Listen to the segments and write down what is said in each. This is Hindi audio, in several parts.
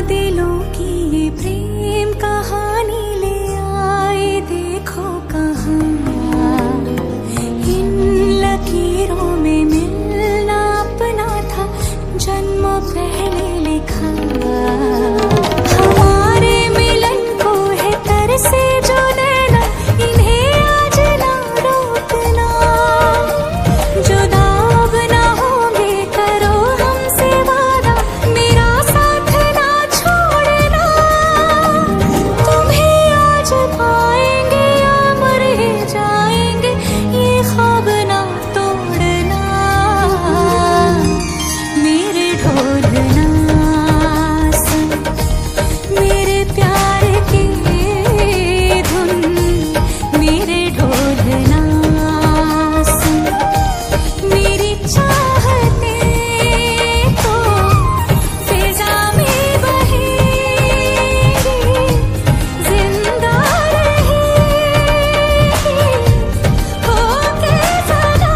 दिलों की ये प्रेम कहानी ले आए देखो कहाँ। इन लकीरों में मिलना अपना था जन्मों पहले लिखा। हमारे मिलन को है तरसे जो नैना इन्हें आज ना रोकना। जुदा अब ना होंगे करो हमसे वादा मेरा साथ ना छोड़ना। तुम्हें आज पाएंगे या मर ही जाएंगे ये ख्वाब ना तोड़ना। मेरे ढोलना सुन मेरे प्यार की धुन। मेरे ढोलना सुन मेरी चाहते तो फिजा में बहेगी जिंदा रहेगी होके सदा।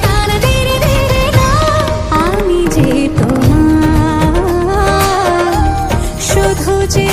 ताना तेरे ना आमी जे তোমার শুধু যে